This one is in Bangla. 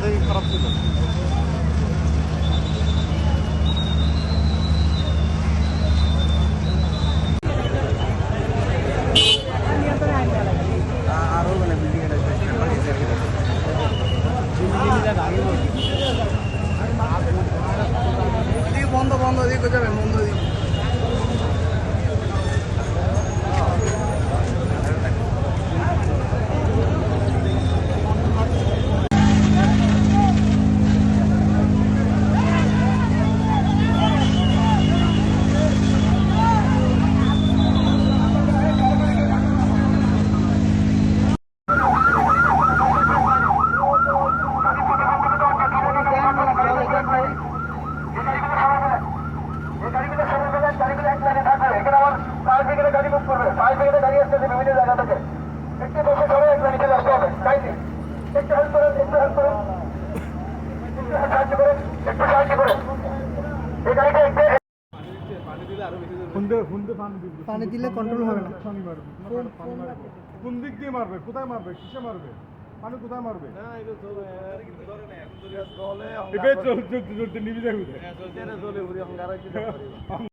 এটাই খারাপ ছিল। আরো মানে বিল্ডিং বন্ধ বন্ধ দিকে যাবে বন্ধ দিকে পানি দিলে কন্ট্রোল হবে না। কোন দিক দিয়ে মারবে, কোথায় মারবে, কিসে মারবে, পানি কোথায় মারবে? নিবি যাবে